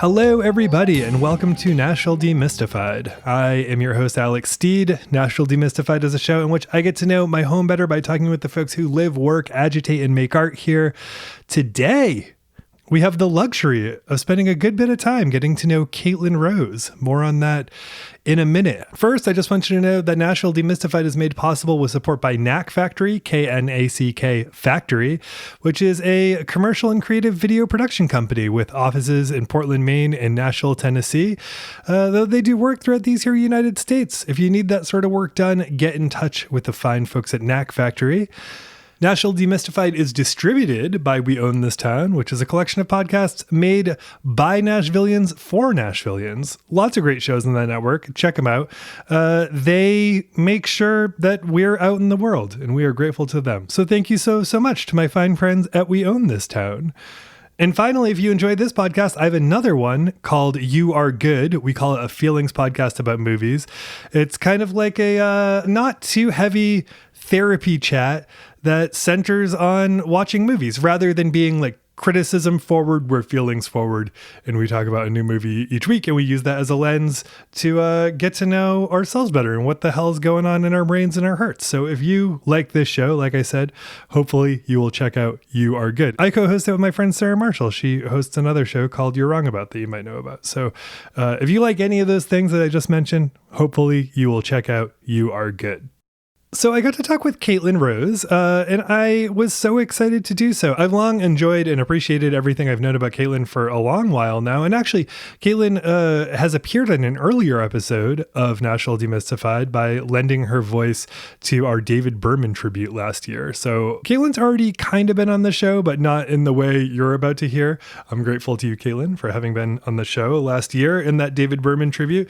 Hello, everybody, and welcome to Nashville Demystified. I am your host, Alex Steed. Nashville Demystified is a show in which I get to know my home better by talking with the folks who live, work, agitate, and make art here. Today, we have the luxury of spending a good bit of time getting to know Caitlin Rose. More on that in a minute. First, I just want you to know that Nashville Demystified is made possible with support by Knack Factory, Knack Factory, which is a commercial and creative video production company with offices in Portland, Maine, and Nashville, Tennessee. Though they do work throughout these here United States. If you need that sort of work done, get in touch with the fine folks at Knack Factory. Nashville Demystified is distributed by We Own This Town, which is a collection of podcasts made by Nashvillians for Nashvillians. Lots of great shows on that network. Check them out. They make sure that we're out in the world, and we are grateful to them. So thank you so much to my fine friends at We Own This Town. And finally, if you enjoyed this podcast, I have another one called You Are Good. We call it a feelings podcast about movies. It's kind of like a not too heavy therapy chat that centers on watching movies rather than being like criticism forward, we're feelings forward. And we talk about a new movie each week, and we use that as a lens to get to know ourselves better and what the hell is going on in our brains and our hearts. So if you like this show, like I said, hopefully you will check out You Are Good. I co-host it with my friend Sarah Marshall. She hosts another show called You're Wrong About that you might know about. So if you like any of those things that I just mentioned, hopefully you will check out You Are Good. So I got to talk with Caitlin Rose, and I was so excited to do so. I've long enjoyed and appreciated everything I've known about Caitlin for a long while now. And actually, Caitlin has appeared in an earlier episode of Nashville Demystified by lending her voice to our David Berman tribute last year. So Caitlin's already kind of been on the show, but not in the way you're about to hear. I'm grateful to you, Caitlin, for having been on the show last year in that David Berman tribute.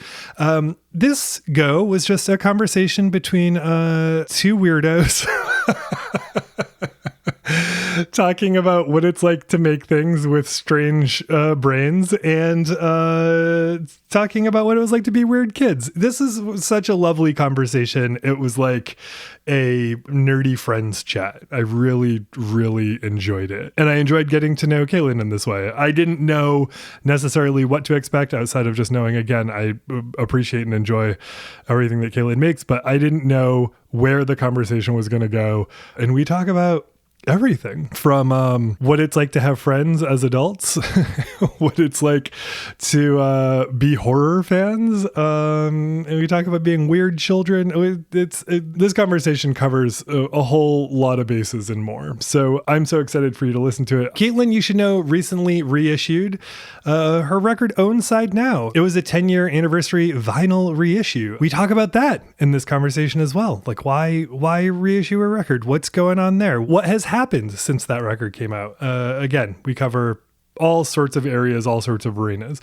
This was just a conversation between two weirdos talking about what it's like to make things with strange brains and talking about what it was like to be weird kids. This is such a lovely conversation. It was like a nerdy friends chat. I really, really enjoyed it. And I enjoyed getting to know Caitlin in this way. I didn't know necessarily what to expect outside of just knowing, again, I appreciate and enjoy everything that Caitlin makes, but I didn't know where the conversation was going to go. And we talk about everything from what it's like to have friends as adults, what it's like to be horror fans, and we talk about being weird children. This conversation covers a whole lot of bases and more. So I'm so excited for you to listen to it. Caitlin, you should know, recently reissued her record Own Side Now. It was a 10-year anniversary vinyl reissue. We talk about that in this conversation as well. Like why reissue a record? What's going on there? What has happened since that record came out? Again, we cover all sorts of areas, all sorts of arenas.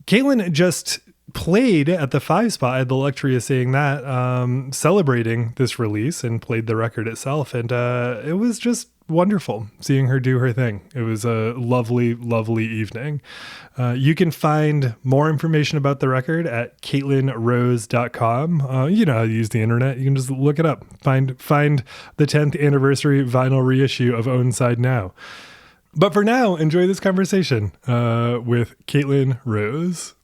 Caitlin just played at the 5 spot. I had the luxury of seeing that, celebrating this release, and played the record itself. And it was just wonderful seeing her do her thing. It was a lovely, lovely evening. You can find more information about the record at CaitlinRose.com. You know how to use the internet. You can just look it up. Find the 10th anniversary vinyl reissue of Own Side Now. But for now, enjoy this conversation with Caitlin Rose.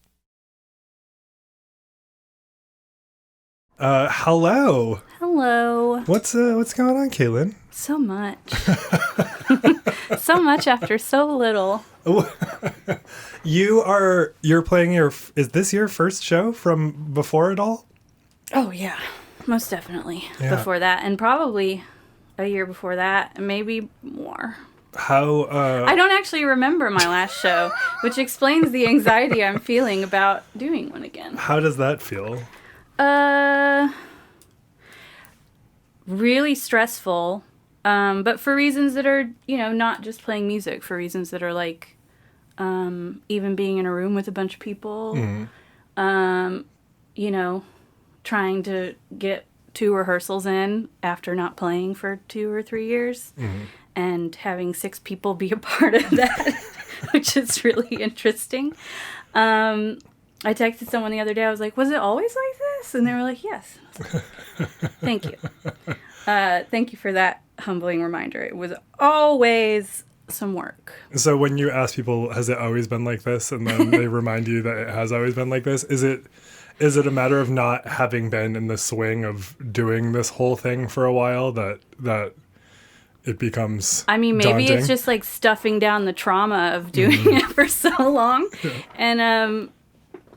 Hello. Hello. What's going on, Caitlin? So much. So much after so little. You're playing is this your first show from before it all? Oh yeah, most definitely. Yeah. Before that, and probably a year before that, maybe more. How I don't actually remember my last show, which explains the anxiety I'm feeling about doing one again. How does that feel? Really stressful, but for reasons that are, not just playing music, for reasons that are like, even being in a room with a bunch of people, trying to get 2 rehearsals in after not playing for 2 or 3 years, and having 6 people be a part of that, which is really interesting. I texted someone the other day. I was like, was it always like this? And they were like, yes. Thank you. Thank you for that humbling reminder. It was always some work. So when you ask people, has it always been like this? And then they remind you that it has always been like this. Is it a matter of not having been in the swing of doing this whole thing for a while that it becomes maybe daunting? It's just like stuffing down the trauma of doing it for so long. Yeah.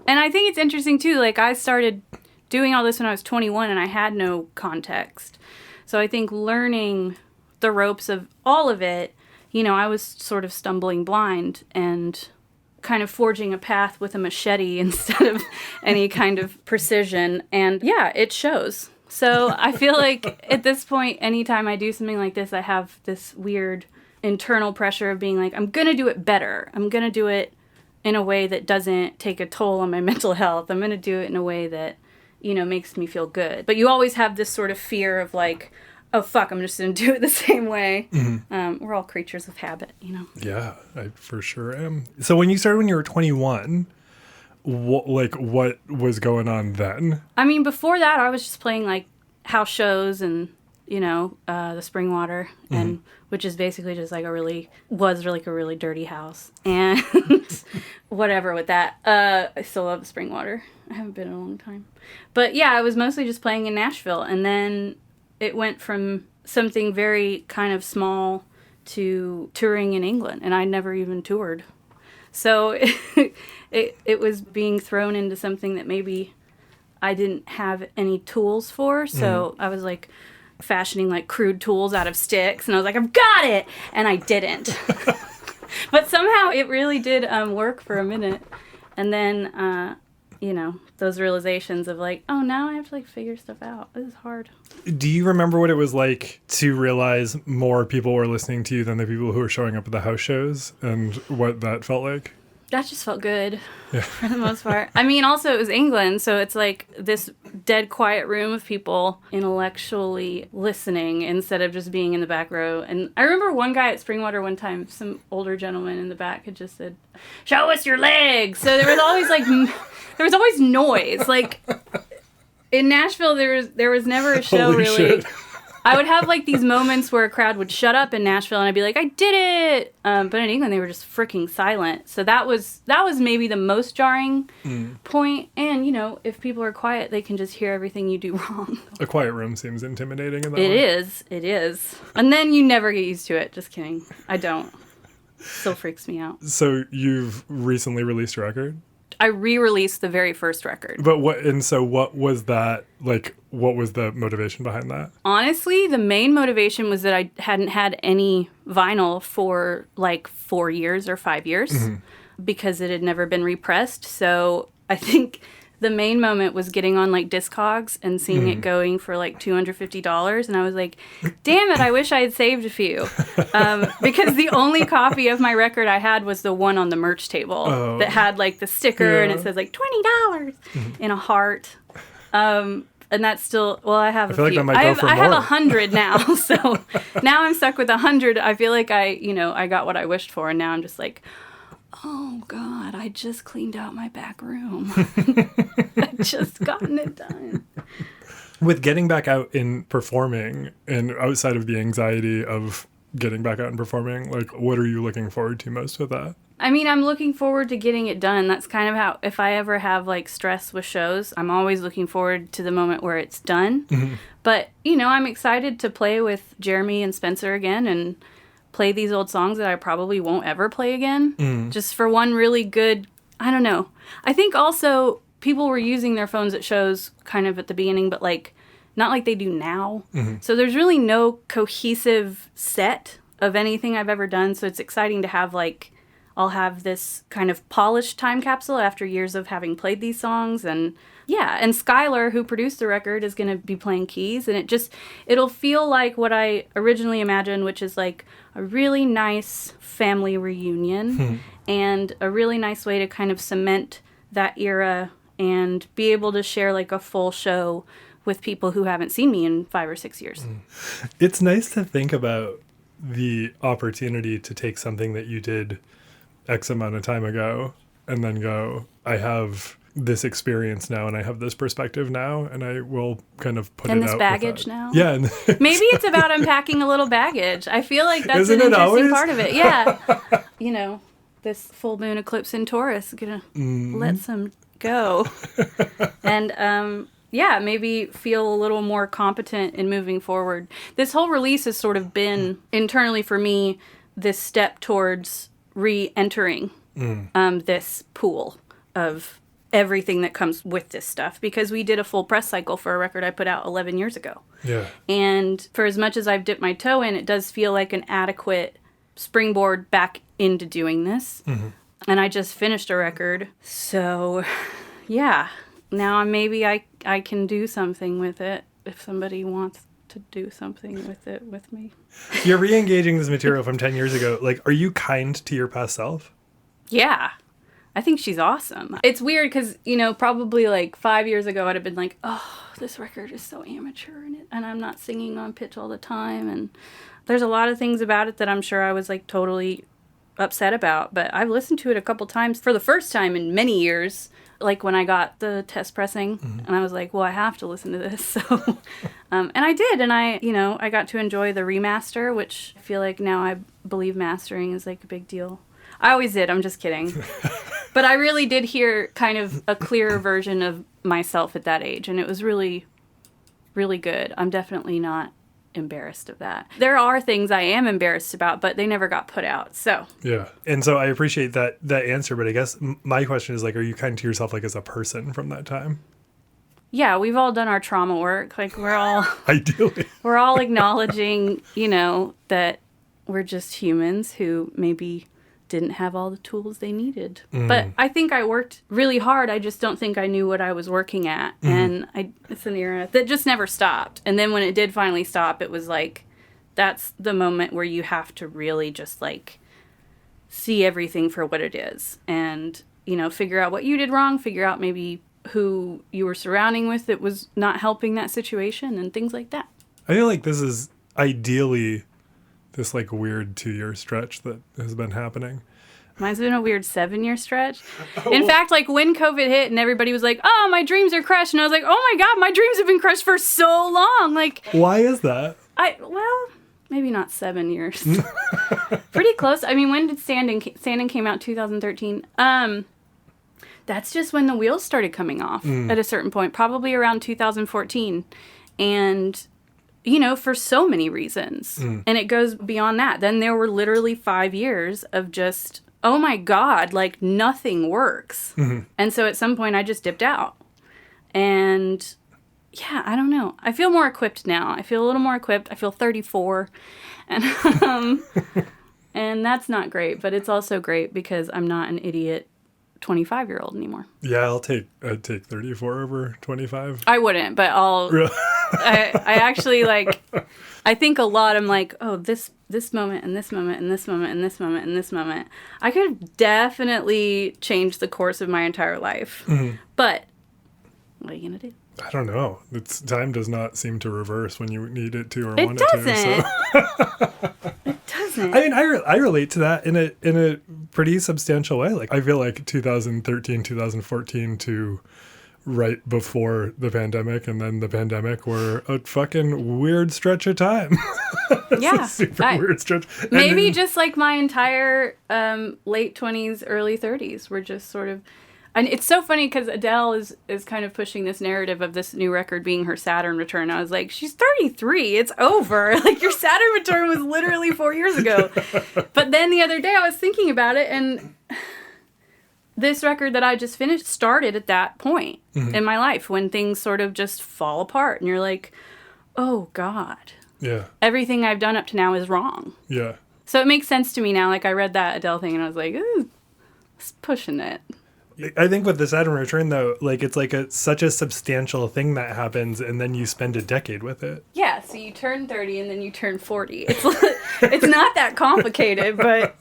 And I think it's interesting too, like I started doing all this when I was 21 and I had no context. So I think learning the ropes of all of it, I was sort of stumbling blind and kind of forging a path with a machete instead of any kind of precision. And yeah, it shows. So I feel like at this point, anytime I do something like this, I have this weird internal pressure of being like, I'm going to do it better. I'm going to do it in a way that doesn't take a toll on my mental health. I'm going to do it in a way that, makes me feel good. But you always have this sort of fear of like, oh, fuck, I'm just going to do it the same way. Mm-hmm. We're all creatures of habit, Yeah, I for sure am. So when you started when you were 21, what was going on then? Before that, I was just playing like house shows and, the spring water, and which is basically just like a really dirty house. And whatever with that. I still love the spring water. I haven't been in a long time. But yeah, I was mostly just playing in Nashville. And then it went from something very kind of small to touring in England. And I never even toured. So it was being thrown into something that maybe I didn't have any tools for. So I was like fashioning like crude tools out of sticks. And I was like, I've got it. And I didn't. But somehow it really did work for a minute. And then, those realizations of like, oh, now I have to like figure stuff out. This is hard. Do you remember what it was like to realize more people were listening to you than the people who were showing up at the house shows, and what that felt like? That just felt good for the most part. Also it was England, so it's like this dead quiet room of people intellectually listening instead of just being in the back row. And I remember one guy at Springwater one time, some older gentleman in the back had just said, "Show us your legs." So there was always noise. Like in Nashville, there was never a show. Holy really. Shit. I would have like these moments where a crowd would shut up in Nashville and I'd be like, I did it. But in England, they were just freaking silent. So that was maybe the most jarring point. And, if people are quiet, they can just hear everything you do wrong. A quiet room seems intimidating in that way. It is. And then you never get used to it. Just kidding. I don't. Still freaks me out. So you've recently released a record? I re-released the very first record. But what was that, like, what was the motivation behind that? Honestly, the main motivation was that I hadn't had any vinyl for like 4 years or 5 years because it had never been repressed. So I think the main moment was getting on like Discogs and seeing it going for like $250. And I was like, damn it, I wish I had saved a few. Because the only copy of my record I had was the one on the merch table that had like the sticker and it says like $20 in a heart. And that's still, well, I have a few. Like that might go for I have more. 100 now. So now I'm stuck with 100. I feel like I got what I wished for. And now I'm just like, oh, God, I just cleaned out my back room. I just gotten it done. With getting back out and performing, and outside of the anxiety of getting back out and performing, like, what are you looking forward to most with that? I'm looking forward to getting it done. That's kind of how, if I ever have, like, stress with shows, I'm always looking forward to the moment where it's done. But, I'm excited to play with Jeremy and Spencer again and play these old songs that I probably won't ever play again. Just for one really good, I don't know. I think also people were using their phones at shows kind of at the beginning, but like not like they do now. So there's really no cohesive set of anything I've ever done. So it's exciting to have like, I'll have this kind of polished time capsule after years of having played these songs. And yeah, and Skylar, who produced the record, is going to be playing keys. And it'll feel like what I originally imagined, which is like a really nice family reunion and a really nice way to kind of cement that era and be able to share like a full show with people who haven't seen me in 5 or 6 years. It's nice to think about the opportunity to take something that you did X amount of time ago and then go, I have this experience now, and I have this perspective now, and I will kind of put and it out. And this baggage now? Yeah. Maybe it's about unpacking a little baggage. I feel like that's Isn't an it interesting always? part of it. Yeah. This full moon eclipse in Taurus is going to let some go. And, maybe feel a little more competent in moving forward. This whole release has sort of been, internally for me, this step towards re-entering this pool of everything that comes with this stuff, because we did a full press cycle for a record I put out 11 years ago. Yeah. And for as much as I've dipped my toe in, it does feel like an adequate springboard back into doing this. And I just finished a record. So, yeah. Now maybe I can do something with it if somebody wants to do something with it with me. You're re-engaging this material from 10 years ago. Like, are you kind to your past self? Yeah. I think she's awesome. It's weird because, probably like 5 years ago, I'd have been like, oh, this record is so amateur and I'm not singing on pitch all the time. And there's a lot of things about it that I'm sure I was like totally upset about. But I've listened to it a couple times for the first time in many years, like when I got the test pressing. And I was like, well, I have to listen to this. So, and I did. And I got to enjoy the remaster, which I feel like now I believe mastering is like a big deal. I always did. I'm just kidding. But I really did hear kind of a clearer version of myself at that age. And it was really, really good. I'm definitely not embarrassed of that. There are things I am embarrassed about, but they never got put out. So. Yeah. And so I appreciate that answer. But I guess my question is, like, are you kind to yourself, like, as a person from that time? Yeah, we've all done our trauma work. Like, we're all. Ideally. We're all acknowledging, that we're just humans who maybe didn't have all the tools they needed. But I think I worked really hard. I just don't think I knew what I was working at. And it's an era that just never stopped. And then when it did finally stop, it was like, that's the moment where you have to really just like see everything for what it is. And, figure out what you did wrong, figure out maybe who you were surrounding with that was not helping that situation and things like that. I feel like this is ideally this like weird 2-year stretch that has been happening. Mine's been a weird 7-year stretch. In fact, like when COVID hit and everybody was like, oh, my dreams are crushed. And I was like, oh my God, my dreams have been crushed for so long. Like, why is that? Well, maybe not 7 years. Pretty close. I mean, when did Standing came out? 2013. That's just when the wheels started coming off at a certain point, probably around 2014. And for so many reasons. And it goes beyond that. Then there were literally 5 years of just, oh my God, like nothing works. And so at some point I just dipped out. And yeah, I don't know. I feel more equipped now. I feel a little more equipped. I feel 34. And, and that's not great, but it's also great because I'm not an idiot 25-year-old anymore. Yeah, I'd take 34 over 25. I wouldn't, but I actually I think a lot. I'm like, oh, this moment and this moment and this moment and this moment and this moment. I could have definitely changed the course of my entire life. But what are you going to do? I don't know. Time does not seem to reverse when you need it to or it want doesn't. it to. So. It doesn't. I mean, I relate to that in a pretty substantial way. Like, I feel like 2013, 2014 to right before the pandemic and then the pandemic were a fucking weird stretch of time. Yeah. A super weird stretch. Maybe just like my entire late 20s, early 30s were just sort of... And it's so funny because Adele is kind of pushing this narrative of this new record being her Saturn return. I was like, she's 33. It's over. Like, your Saturn return was literally 4 years ago. But then the other day I was thinking about it, and this record that I just finished started at that point in my life when things sort of just fall apart. And you're like, oh, God. Yeah. Everything I've done up to now is wrong. Yeah. So it makes sense to me now. Like, I read that Adele thing, and I was like, ooh, it's pushing it. I think with the Saturn return, though, like, it's like such a substantial thing that happens, and then you spend a decade with it. Yeah, so you turn 30 and then you turn 40. It's not that complicated, but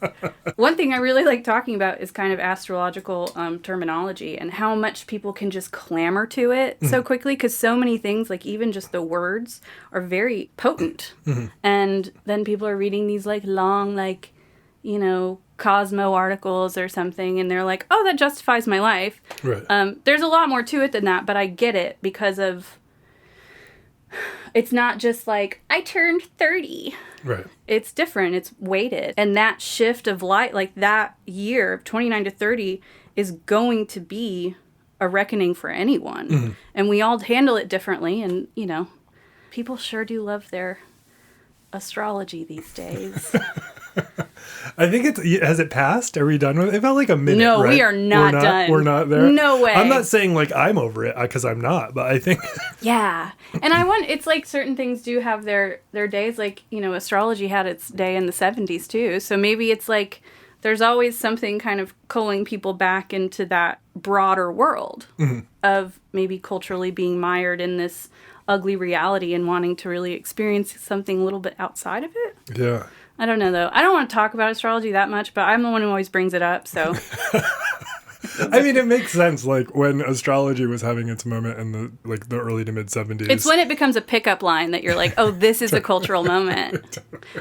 one thing I really like talking about is kind of astrological terminology and how much people can just clamor to it so quickly, because so many things, like even just the words, are very potent. And then people are reading these like long, like, Cosmo articles or something, and they're like, oh, that justifies my life. Right. There's a lot more to it than that, but I get it because of, it's not just like, I turned 30. Right. It's different. It's weighted. And that shift of light, like that year, 29 to 30, is going to be a reckoning for anyone. Mm-hmm. And we all handle it differently. And, you know, people sure do love their astrology these days. I think has it passed? Are we done with it? It felt like a minute. No, right? We are not done. We're not there? No way. I'm not saying like I'm over it because I'm not, but I think. Yeah. And it's like certain things do have their days. Like, you know, astrology had its day in the 70s too. So maybe it's like there's always something kind of culling people back into that broader world of maybe culturally being mired in this ugly reality and wanting to really experience something a little bit outside of it. Yeah. I don't know, though. I don't want to talk about astrology that much, but I'm the one who always brings it up, so. I mean, it makes sense. Like, when astrology was having its moment in the early to mid-70s. It's when it becomes a pickup line that you're like, oh, this is a cultural moment.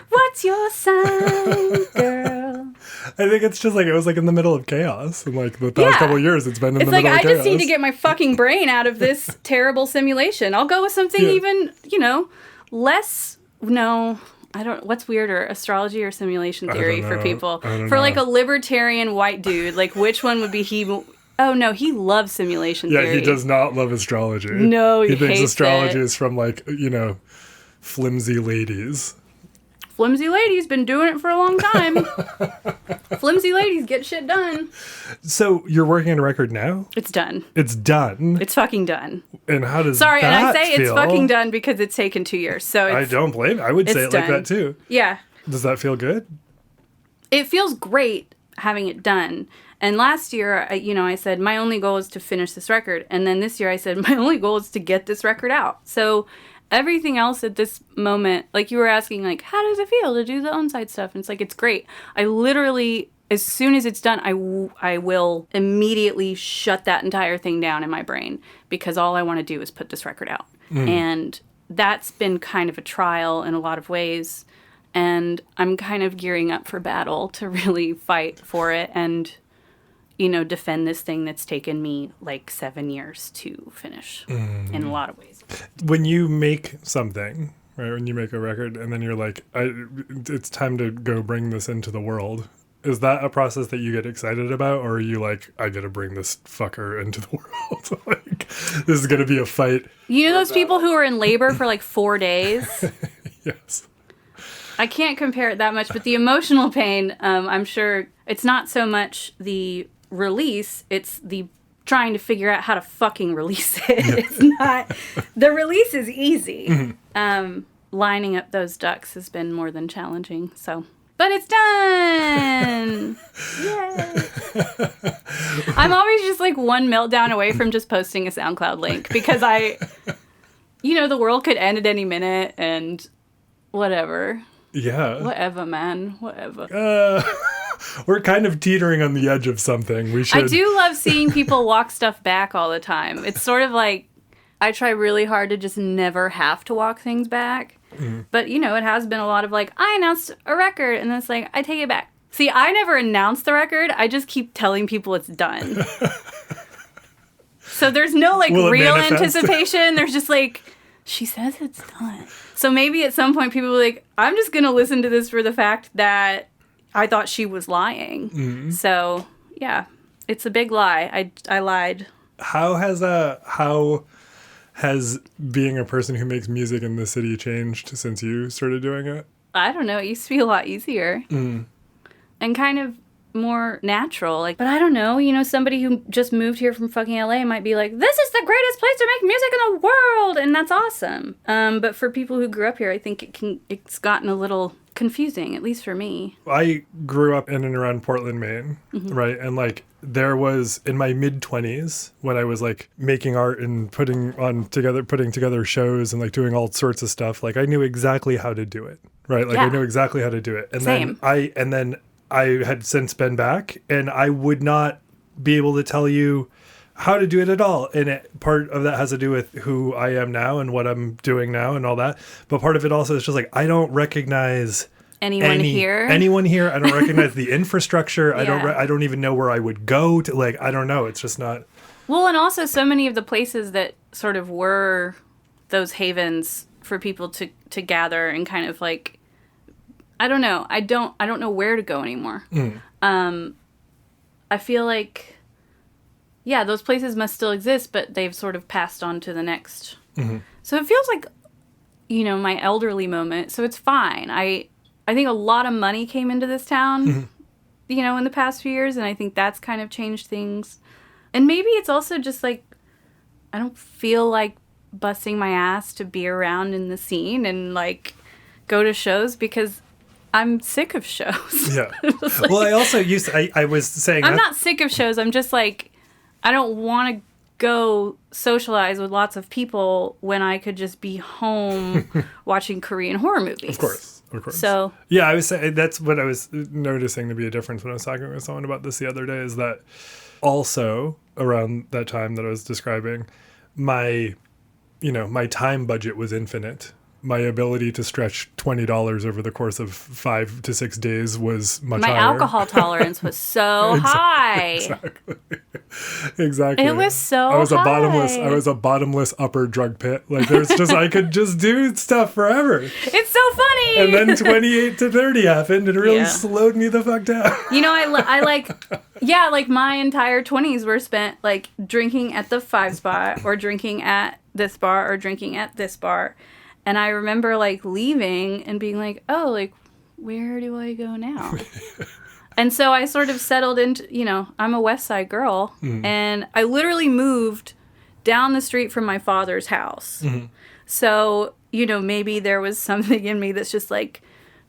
What's your sign, girl? I think it's just like, it was like in the middle of chaos. And like, the past couple of years, it's been in the middle of chaos. It's like, I just need to get my fucking brain out of this terrible simulation. I'll go with something even, you know, less, no... I don't, what's weirder, astrology or simulation theory for people? For like a libertarian white dude, like which one would be he? Oh no, he loves simulation theory. Yeah, he does not love astrology. No, he thinks hates astrology it. is from like, you know, flimsy ladies. Flimsy ladies been doing it for a long time. Flimsy ladies get shit done. So you're working on a record now? It's done. It's done? It's fucking done. And how does Sorry, that and I say feel? it's fucking done because it's taken 2 years. So I don't blame. I would say it like that too. Yeah. Does that feel good? It feels great having it done. And last year, I said my only goal is to finish this record. And then this year I said my only goal is to get this record out. So everything else at this moment, like you were asking, like, how does it feel to do the on-site stuff? And it's like, it's great. I literally, as soon as it's done, I will immediately shut that entire thing down in my brain because all I want to do is put this record out. And that's been kind of a trial in a lot of ways. And I'm kind of gearing up for battle to really fight for it and, you know, defend this thing that's taken me like 7 years to finish in a lot of ways. When you make something, right, when you make a record and then you're like, it's time to go bring this into the world, is that a process that you get excited about? Or are you like, I got to bring this fucker into the world? Like, this is going to be a fight. You know those people who are in labor for like 4 days? Yes. I can't compare it that much, but the emotional pain, I'm sure it's not so much the release, it's the trying to figure out how to fucking release it. It's not, the release is easy. Lining up those ducks has been more than challenging, so. But it's done! Yay! I'm always just like one meltdown away from just posting a SoundCloud link because the world could end at any minute and whatever. Yeah. Whatever, man. Whatever. We're kind of teetering on the edge of something. We should. I do love seeing people walk stuff back all the time. It's sort of like I try really hard to just never have to walk things back. But, it has been a lot of like, I announced a record, and then it's like, I take it back. See, I never announced the record. I just keep telling people it's done. So there's no like real anticipation. There's just like, she says it's done. So maybe at some point people will be like, I'm just going to listen to this for the fact that I thought she was lying. So, yeah, it's a big lie. I lied. How has being a person who makes music in the city changed since you started doing it? I don't know. It used to be a lot easier. And kind of more natural. But I don't know. Somebody who just moved here from fucking LA might be like, this is the greatest place to make music in the world. And that's awesome. But for people who grew up here, I think it's gotten a little confusing, at least for me. I grew up in and around Portland, Maine, right? And like there was in my mid-20s when I was like making art and putting together shows and like doing all sorts of stuff, like I knew exactly how to do it, right? Like I knew exactly how to do it. And Same. then I had since been back and I would not be able to tell you how to do it at all. And part of that has to do with who I am now and what I'm doing now and all that. But part of it also is just like, I don't recognize anyone here. Anyone here. I don't recognize the infrastructure. Yeah. I don't even know where I would go to. Like, I don't know. It's just not. Well, and also so many of the places that sort of were those havens for people to gather and kind of like, I don't know. I don't know where to go anymore. I feel like, yeah, those places must still exist, but they've sort of passed on to the next. So it feels like, my elderly moment. So it's fine. I think a lot of money came into this town, in the past few years, and I think that's kind of changed things. And maybe it's also just like, I don't feel like busting my ass to be around in the scene and like go to shows because I'm sick of shows. Yeah. Well, I also I was saying... I'm not sick of shows. I'm just like, I don't want to go socialize with lots of people when I could just be home watching Korean horror movies. Of course. So... Yeah, I was saying, that's what I was noticing to be a difference when I was talking with someone about this the other day, is that also around that time that I was describing, my time budget was infinite. My ability to stretch $20 over the course of 5 to 6 days was much higher. My alcohol tolerance was so high. Exactly. It was so high. I was a bottomless upper drug pit. Like, there's just, I could just do stuff forever. It's so funny. And then 28 to 30 happened and it really slowed me the fuck down. I like my entire 20s were spent like drinking at the 5 spot or drinking at this bar or drinking at this bar. And I remember like leaving and being like, oh, like, where do I go now? And so I sort of settled into, I'm a West Side girl. And I literally moved down the street from my father's house. So, maybe there was something in me that's just like,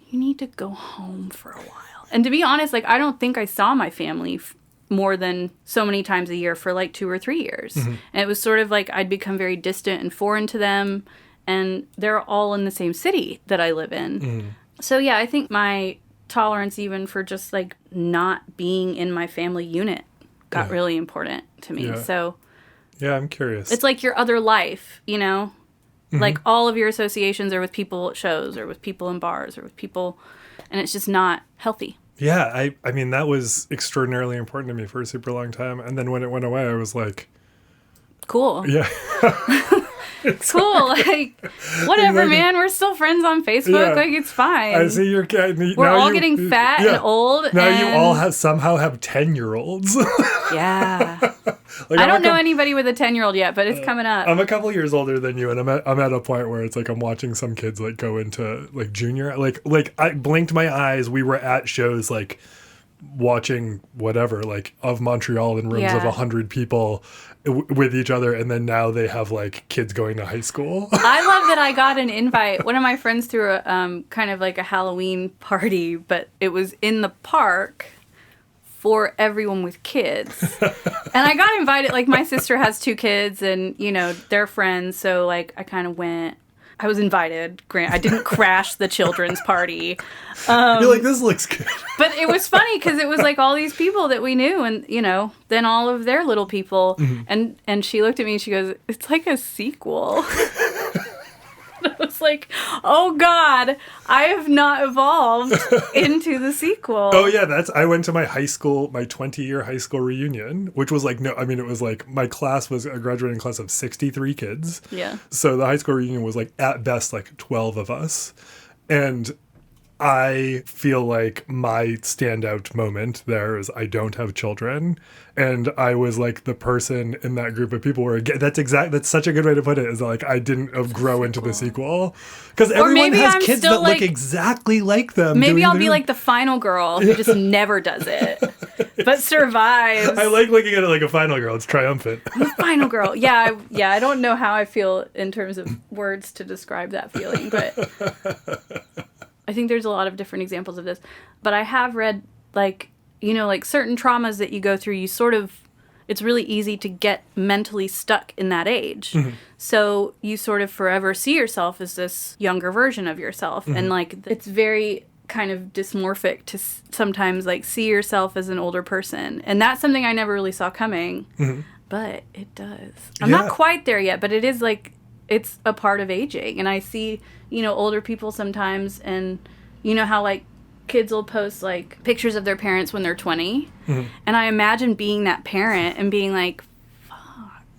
you need to go home for a while. And to be honest, like, I don't think I saw my family more than so many times a year for like 2 or 3 years. And it was sort of like I'd become very distant and foreign to them. And they're all in the same city that I live in. So, yeah, I think my tolerance even for just, like, not being in my family unit got really important to me. Yeah. So... Yeah, I'm curious. It's like your other life, Like, all of your associations are with people at shows or with people in bars or with people... And it's just not healthy. Yeah, I mean, that was extraordinarily important to me for a super long time. And then when it went away, I was like... Cool. Yeah. Cool, like, whatever, man. We're still friends on Facebook. Like, it's fine. I see your cat. We're all getting fat and old. Now you all somehow have 10-year-olds. Yeah. Like, I don't know anybody with a 10-year-old yet, but it's coming up. I'm a couple years older than you, and I'm at a point where it's like I'm watching some kids like go into like junior. Like I blinked my eyes. We were at shows like watching whatever, like of Montreal in rooms of 100 people with each other, and then now they have like kids going to high school. I love that I got an invite. One of my friends threw a kind of like a Halloween party, but it was in the park for everyone with kids. And I got invited, like my sister has 2 kids and, they're friends, so like I kind of went. I was invited. I didn't crash the children's party. You're like, this looks good. But it was funny because it was like all these people that we knew and, then all of their little people. And she looked at me and she goes, it's like a sequel. And I was like, oh, God, I have not evolved into the sequel. Oh, yeah, I went to my 20-year high school reunion, which was like, it was like my class was a graduating class of 63 kids. Yeah. So the high school reunion was like at best like 12 of us. And I feel like my standout moment there is I don't have children. And I was like the person in that group of people where that's such a good way to put it, is like I didn't grow into the sequel. Because everyone has kids that look exactly like them. Maybe I'll be like the final girl who just never does it, but survives. I like looking at it like a final girl. It's triumphant. I'm a final girl. Yeah, I don't know how I feel in terms of words to describe that feeling, but I think there's a lot of different examples of this. But I have read, like, like certain traumas that you go through, it's really easy to get mentally stuck in that age. So you sort of forever see yourself as this younger version of yourself. And, like, it's very kind of dysmorphic to sometimes, like, see yourself as an older person. And that's something I never really saw coming. But it does. I'm not quite there yet, but it is, like, it's a part of aging. And I see, older people sometimes and, you know how, like, kids will post, like, pictures of their parents when they're 20? Mm-hmm. And I imagine being that parent and being like,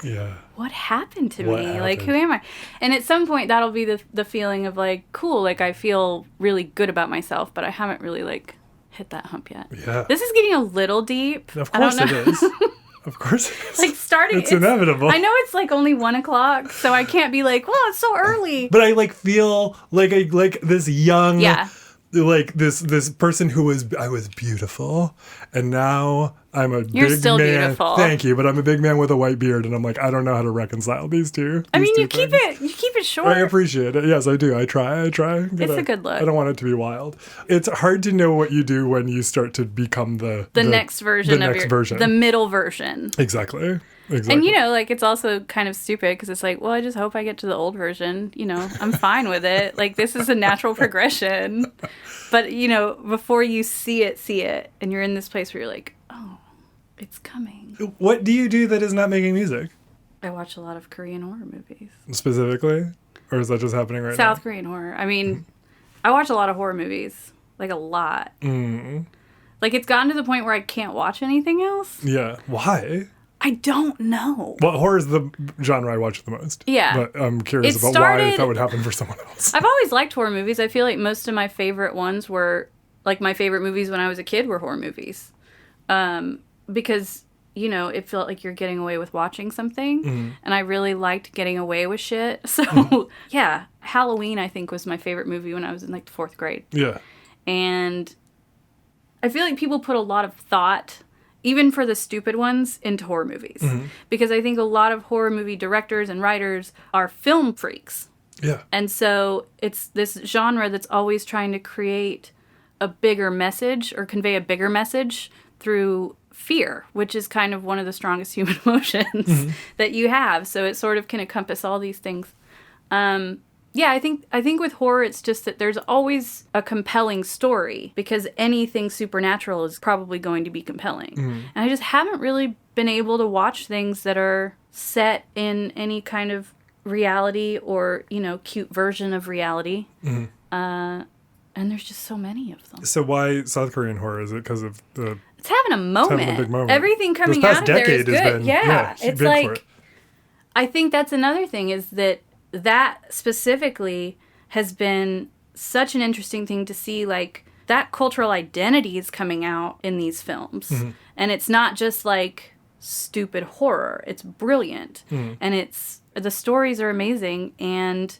Yeah. what happened to What me? happened? Like, who am I? And at some point, that'll be the feeling of, like, cool, like, I feel really good about myself, but I haven't really, like, hit that hump yet. Yeah. This is getting a little deep. Of course I don't know. it is. Of course it is. Like, starting... It's inevitable. I know it's, like, only 1 o'clock, so I can't be like, well, it's so early. But I, like, feel like this young... Yeah. Like this person who I was beautiful, and now I'm a You're big still man. beautiful. Thank you, but I'm a big man with a white beard, and I'm like, I don't know how to reconcile these two. I mean, you things. keep it short. I appreciate it. Yes, I do. I try. It's a good look. I don't want it to be wild. It's hard to know what you do when you start to become the next version the middle version. Exactly. And, you know, like, it's also kind of stupid because it's like, well, I just hope I get to the old version. You know, I'm fine with it. Like, this is a natural progression. But, you know, before you see it, and you're in this place where you're like, oh, it's coming. What do you do that is not making music? I watch a lot of Korean horror movies. Specifically? Or is that just happening right now? South Korean horror. I mean, I watch a lot of horror movies. Like, a lot. Mm. Like, it's gotten to the point where I can't watch anything else. Yeah. Why? I don't know. Well, horror is the genre I watch the most. Yeah. But I'm curious about why that would happen for someone else. I've always liked horror movies. I feel like most of my favorite ones were, like, my favorite movies when I was a kid were horror movies. Because, you know, it felt like you're getting away with watching something. Mm-hmm. And I really liked getting away with shit. So, yeah. Halloween, I think, was my favorite movie when I was in, like, the 4th grade. Yeah. And I feel like people put a lot of thought, even for the stupid ones, into horror movies. Mm-hmm. Because I think a lot of horror movie directors and writers are film freaks. Yeah. And so it's this genre that's always trying to create a bigger message or convey a bigger message through fear, which is kind of one of the strongest human emotions that you have. So it sort of can encompass all these things. Yeah, I think with horror, it's just that there's always a compelling story because anything supernatural is probably going to be compelling. Mm. And I just haven't really been able to watch things that are set in any kind of reality or, you know, cute version of reality. Mm. And there's just so many of them. So why South Korean horror? Is it because of the... It's having a moment. It's having a big moment. Everything coming out of there is good. Yeah, it's big like... for it. I think that's another thing is that specifically has been such an interesting thing to see, like, that cultural identity is coming out in these films. Mm-hmm. And it's not just, like, stupid horror. It's brilliant. Mm-hmm. And the stories are amazing. And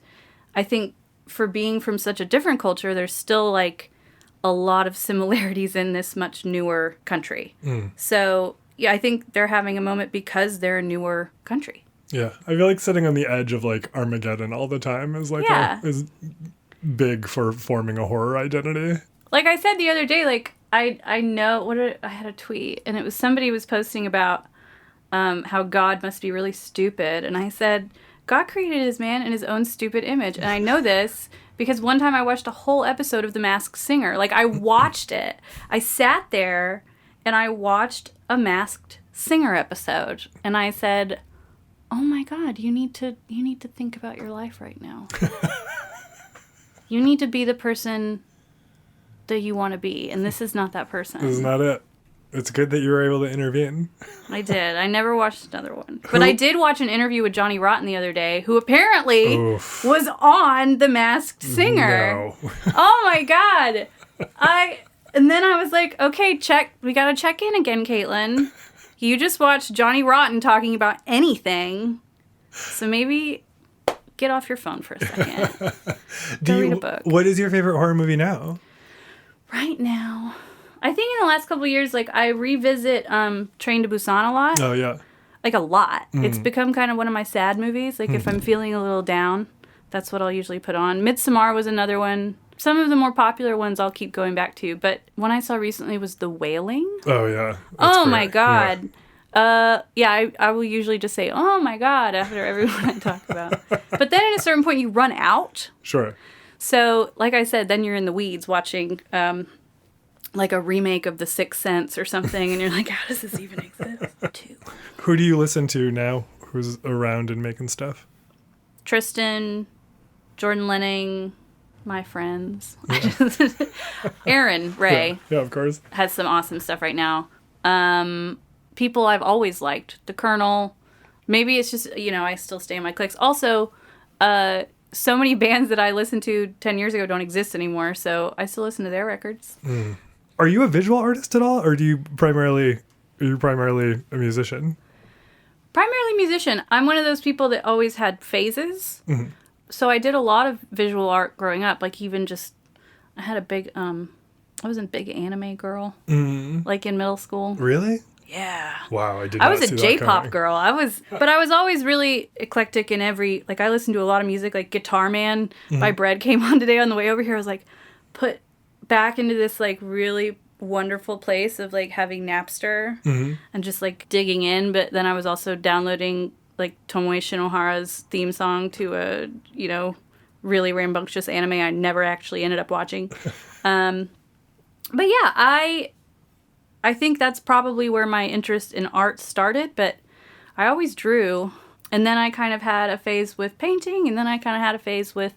I think for being from such a different culture, there's still, like, a lot of similarities in this much newer country. Mm. So, yeah, I think they're having a moment because they're a newer country. Yeah, I feel like sitting on the edge of, like, Armageddon all the time is, like, is big for forming a horror identity. Like I said the other day, like, I know, I had a tweet, and it was somebody was posting about how God must be really stupid, and I said, God created his man in his own stupid image, and I know this because one time I watched a whole episode of The Masked Singer. Like, I watched it. I sat there, and I watched a Masked Singer episode, and I said... Oh my God, you need to think about your life right now. You need to be the person that you want to be, and this is not that person. This is not it. It's good that you were able to intervene. I did. I never watched another one. But I did watch an interview with Johnny Rotten the other day, who apparently was on The Masked Singer. No. Oh my God. And then I was like, okay, we gotta check in again, Caitlin. You just watched Johnny Rotten talking about anything, so maybe get off your phone for a second. Go read a book. What is your favorite horror movie now? Right now, I think in the last couple of years, like, I revisit Train to Busan a lot. Oh, yeah. Like, a lot. Mm. It's become kind of one of my sad movies. Like, if I'm feeling a little down, that's what I'll usually put on. Midsommar was another one. Some of the more popular ones I'll keep going back to, but one I saw recently was The Wailing. Oh, yeah. That's great. My God. Yeah. I will usually just say, oh, my God, after everyone I talk about. But then at a certain point, you run out. Sure. So, like I said, then you're in the weeds watching, like, a remake of The Sixth Sense or something, and you're like, how does this even exist? Who do you listen to now who's around and making stuff? Tristan, Jordan Lenning, my friends. Aaron Ray. Yeah, of course. Has some awesome stuff right now. People I've always liked. The Colonel. Maybe it's just, I still stay in my cliques. Also, so many bands that I listened to 10 years ago don't exist anymore, so I still listen to their records. Mm. Are you a visual artist at all, or are you primarily a musician? Primarily musician. I'm one of those people that always had phases. Mm-hmm. So I did a lot of visual art growing up. Like even just, I had a big, I was a big anime girl, like in middle school. Really? Yeah. Wow, I was a J-pop girl. But I was always really eclectic in every, like I listened to a lot of music, like Guitar Man by Bread came on today on the way over here. I was like, put back into this like really wonderful place of like having Napster and just like digging in. But then I was also downloading like Tomoe Shinohara's theme song to a, really rambunctious anime I never actually ended up watching. But yeah, I think that's probably where my interest in art started, but I always drew. And then I kind of had a phase with painting, and then I kind of had a phase with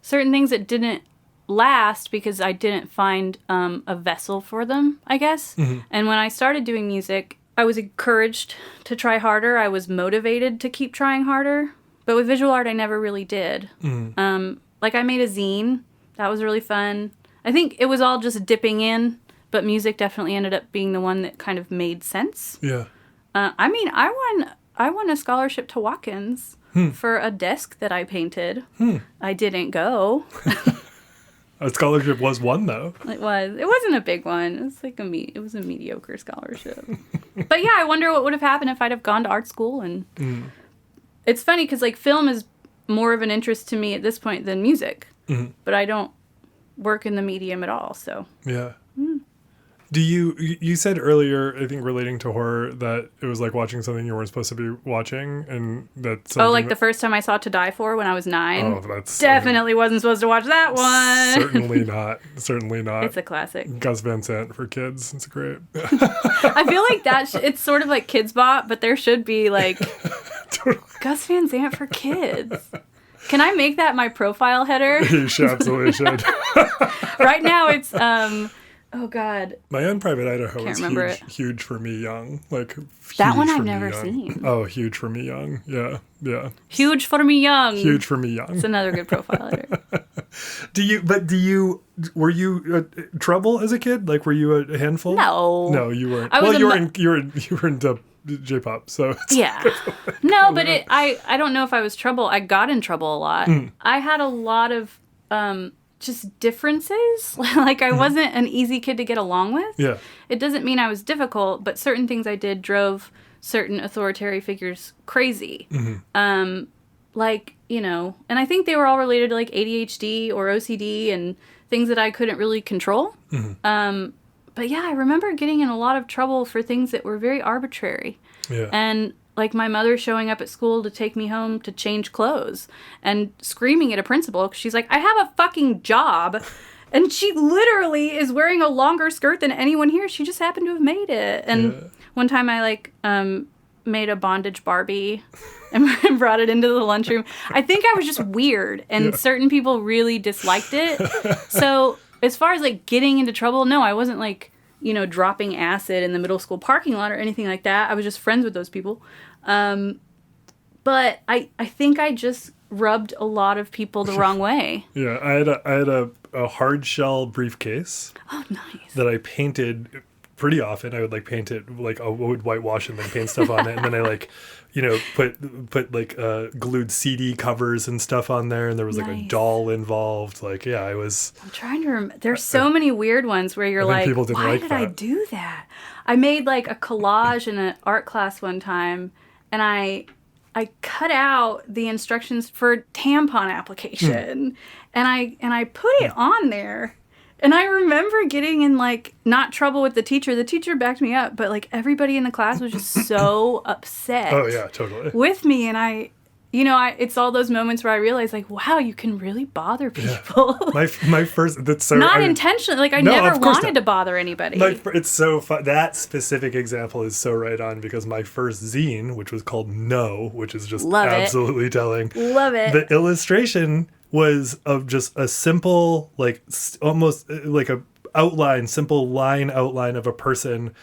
certain things that didn't last because I didn't find a vessel for them, I guess. Mm-hmm. And when I started doing music, I was encouraged to try harder. I was motivated to keep trying harder. But with visual art, I never really did. Mm-hmm. Like I made a zine. That was really fun. I think it was all just dipping in. But music definitely ended up being the one that kind of made sense. Yeah. I won a scholarship to Watkins for a desk that I painted. I didn't go. A scholarship was won, though. It was. It wasn't a big one. It was like it was a mediocre scholarship. But yeah, I wonder what would have happened if I'd have gone to art school. And it's funny because like film is more of an interest to me at this point than music. Mm-hmm. But I don't work in the medium at all. So yeah. Do you said earlier, I think relating to horror, that it was like watching something you weren't supposed to be watching, and that's the first time I saw To Die For when I was 9. Oh, that's definitely wasn't supposed to watch that one. Certainly not. It's a classic. Gus Van Sant for kids. It's great. I feel like it's sort of like Kids Bop, but there should be like totally. Gus Van Sant for kids. Can I make that my profile header? You absolutely should. Right now it's oh God. My Own Private Idaho is huge for me young. Like that one I've never seen. Oh, Huge for Me Young. Yeah. Huge for Me Young. Huge for Me Young. It's another good profile header. Were you trouble as a kid? Like, were you a handful? No, you weren't. You were into J-pop, so yeah. No, but I don't know if I was trouble. I got in trouble a lot. I had a lot of just differences. Like I wasn't an easy kid to get along with. Yeah. It doesn't mean I was difficult, but certain things I did drove certain authoritarian figures crazy. Mm-hmm. And I think they were all related to like ADHD or OCD and things that I couldn't really control. Mm-hmm. But yeah, I remember getting in a lot of trouble for things that were very arbitrary. Yeah. And like my mother showing up at school to take me home to change clothes and screaming at a principal because she's like, I have a fucking job. And she literally is wearing a longer skirt than anyone here. She just happened to have made it. And one time I made a bondage Barbie and brought it into the lunchroom. I think I was just weird and certain people really disliked it. So as far as like getting into trouble, no, I wasn't like, dropping acid in the middle school parking lot or anything like that. I was just friends with those people. But I think I just rubbed a lot of people the wrong way. Yeah, I had a hard shell briefcase. Oh, nice. That I painted pretty often. I would like paint it, like I would whitewash and then paint stuff on it. And then I like, put like glued CD covers and stuff on there. And there was like a doll involved. Like, yeah, I'm trying to remember. There's so many weird ones where you're like, why did I do that? I made like a collage in an art class one time and I cut out the instructions for tampon application and I put it on there. And I remember getting in, like, not trouble with the teacher. The teacher backed me up, but, like, everybody in the class was just so upset. Oh, yeah, totally. With me. And it's all those moments where I realized, like, wow, you can really bother people. Yeah. My first... That's so... Not intentionally. Like, I never wanted to bother anybody. It's so fun. That specific example is so right on because my first zine, which was called No, which is just absolutely telling. Love it. The illustration was of just a simple, like almost like a simple line outline of a person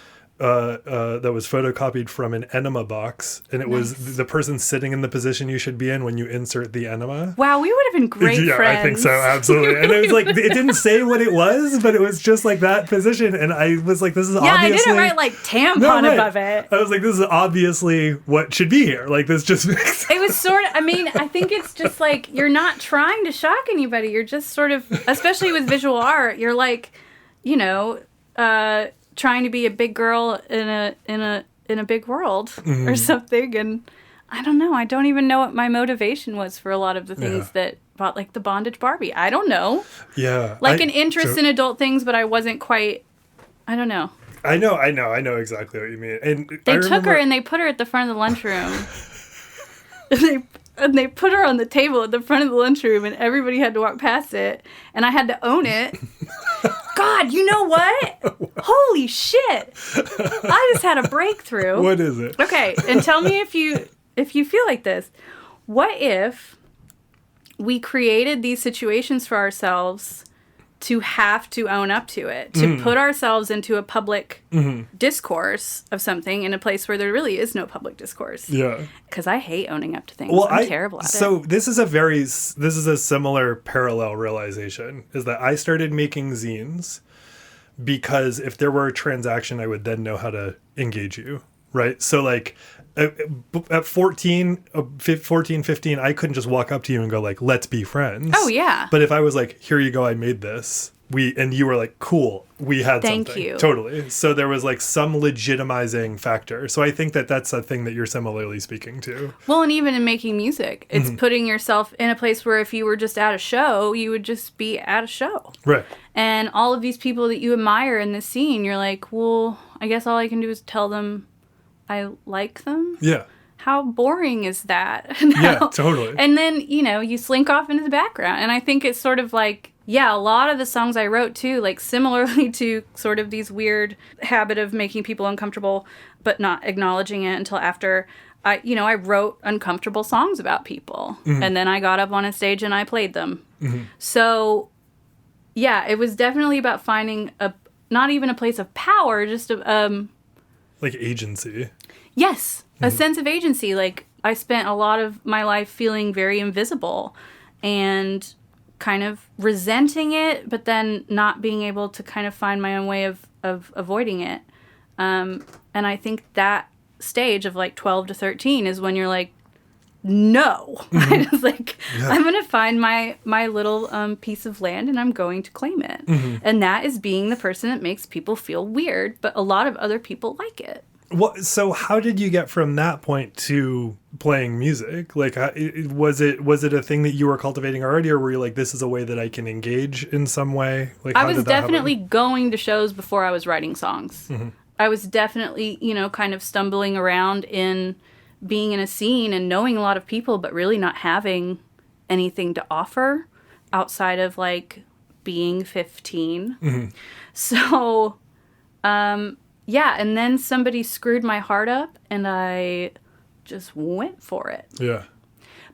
that was photocopied from an enema box, and it was the person sitting in the position you should be in when you insert the enema. Wow, we would have been great friends. Yeah, I think so, absolutely. And it was like, it didn't say what it was, but it was just like that position, and I was like, this is obviously... Yeah, I didn't write like tampon above it. I was like, this is obviously what should be here. Like, this just makes sense. It was sort of, I mean, I think it's just like, you're not trying to shock anybody. You're just sort of, especially with visual art, you're like, you know, trying to be a big girl in a big world or something. And I don't know. I don't even know what my motivation was for a lot of the things that bought, like the bondage Barbie. I don't know. Yeah. Like an interest in adult things, but I wasn't quite, I don't know. I know exactly what you mean. And they took her and they put her at the front of the lunchroom. And they put her on the table at the front of the lunchroom, and everybody had to walk past it, and I had to own it. God, you know what? Holy shit! I just had a breakthrough. What is it? Okay, and tell me if you feel like this. What if we created these situations for ourselves to have to own up to it, to put ourselves into a public discourse of something in a place where there really is no public discourse. Yeah. Because I hate owning up to things. Well, I'm terrible at it. So this is a similar parallel realization, is that I started making zines because if there were a transaction, I would then know how to engage you, right? So like at 14, 15, I couldn't just walk up to you and go like, let's be friends. Oh, yeah. But if I was like, here you go, I made this. And you were like, cool, we had something. Thank you. Totally. So there was like some legitimizing factor. So I think that that's a thing that you're similarly speaking to. Well, and even in making music, it's putting yourself in a place where if you were just at a show, you would just be at a show. Right. And all of these people that you admire in this scene, you're like, well, I guess all I can do is tell them I like them. Yeah. How boring is that? Yeah, totally. And then, you know, you slink off into the background. And I think it's sort of like, yeah, a lot of the songs I wrote too, like similarly to sort of these weird habit of making people uncomfortable, but not acknowledging it until after. I wrote uncomfortable songs about people. And then I got up on a stage and I played them. So, yeah, it was definitely about finding not even a place of power, just like agency. Yes, a sense of agency. Like, I spent a lot of my life feeling very invisible and kind of resenting it, but then not being able to kind of find my own way of avoiding it. And I think that stage of like 12 to 13 is when you're like, no. I was like, I'm going to find my little piece of land and I'm going to claim it. And that is being the person that makes people feel weird, but a lot of other people like it. Well, so how did you get from that point to playing music? Like, was it a thing that you were cultivating already, or were you like, this is a way that I can engage in some way? Like, I was definitely going to shows before I was writing songs. I was definitely, kind of stumbling around in being in a scene and knowing a lot of people, but really not having anything to offer outside of like being 15. So, yeah, and then somebody screwed my heart up, and I just went for it. Yeah.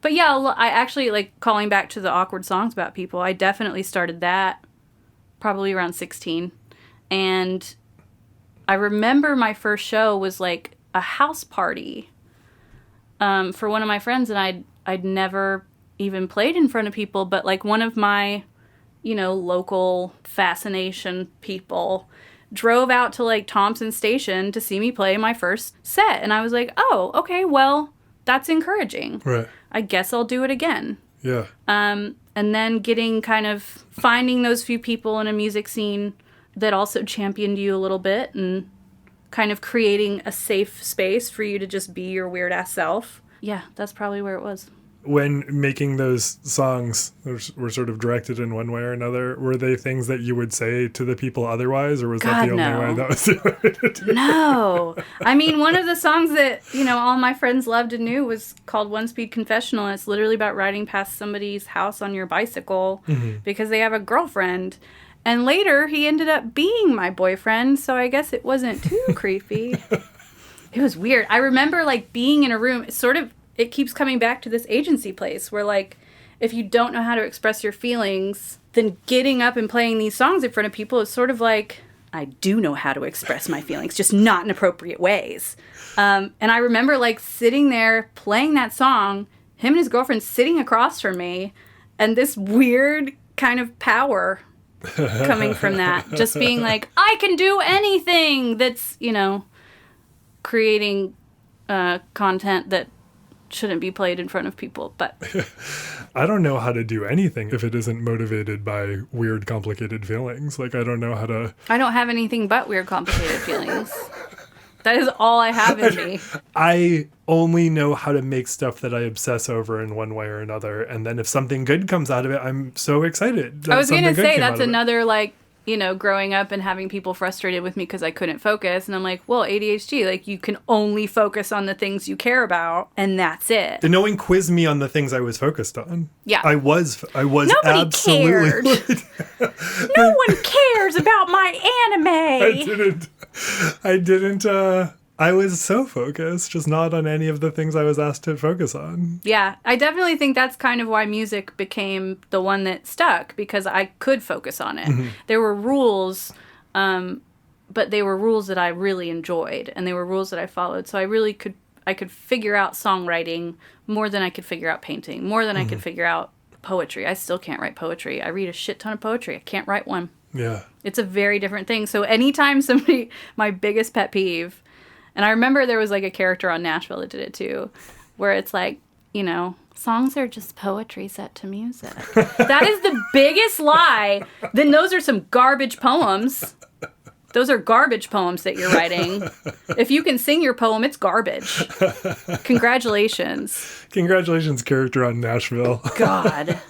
But yeah, I actually, like, calling back to the awkward songs about people, I definitely started that probably around 16. And I remember my first show was, like, a house party for one of my friends, and I'd never even played in front of people, but, like, one of my, local fascination people drove out to like Thompson Station to see me play my first set. And I was like, oh, okay, well, that's encouraging. Right. I guess I'll do it again. Yeah. And then finding those few people in a music scene that also championed you a little bit and kind of creating a safe space for you to just be your weird ass self. Yeah, that's probably where it was. When making those songs were sort of directed in one way or another, were they things that you would say to the people otherwise, or was that the only way that was doing? No. I mean, one of the songs that, all my friends loved and knew was called Speed Confessional, and it's literally about riding past somebody's house on your bicycle because they have a girlfriend. And later, he ended up being my boyfriend, so I guess it wasn't too creepy. It was weird. I remember, like, being in a room, it keeps coming back to this agency place where, like, if you don't know how to express your feelings, then getting up and playing these songs in front of people is sort of like, I do know how to express my feelings, just not in appropriate ways. And I remember like sitting there playing that song, him and his girlfriend sitting across from me, and this weird kind of power coming from that. Just being like, I can do anything that's, you know, creating content that shouldn't be played in front of people. But I don't know how to do anything if it isn't motivated by weird, complicated feelings. Like, I don't know how to... I don't have anything but weird, complicated feelings. That is all I have in me. I only know how to make stuff that I obsess over in one way or another. And then if something good comes out of it, I'm so excited. I was going to say, that's another, like, you know, growing up and having people frustrated with me because I couldn't focus. And I'm like, well, ADHD, like, you can only focus on the things you care about, and that's it. And no one quizzed me on the things I was focused on. Yeah. I was Nobody absolutely... cared. No one cares about my anime. I didn't, I was so focused, just not on any of the things I was asked to focus on. Yeah, I definitely think that's kind of why music became the one that stuck, because I could focus on it. Mm-hmm. There were rules, but they were rules that I really enjoyed, and they were rules that I followed. So I could figure out songwriting more than I could figure out painting, more than I could figure out poetry. I still can't write poetry. I read a shit ton of poetry. I can't write one. Yeah. It's a very different thing. So anytime somebody, my biggest pet peeve, and I remember there was like a character on Nashville that did it too, where it's like, you know, songs are just poetry set to music. That is the biggest lie. Then those are some garbage poems. Those are garbage poems that you're writing. If you can sing your poem, it's garbage. Congratulations. Congratulations, character on Nashville. God.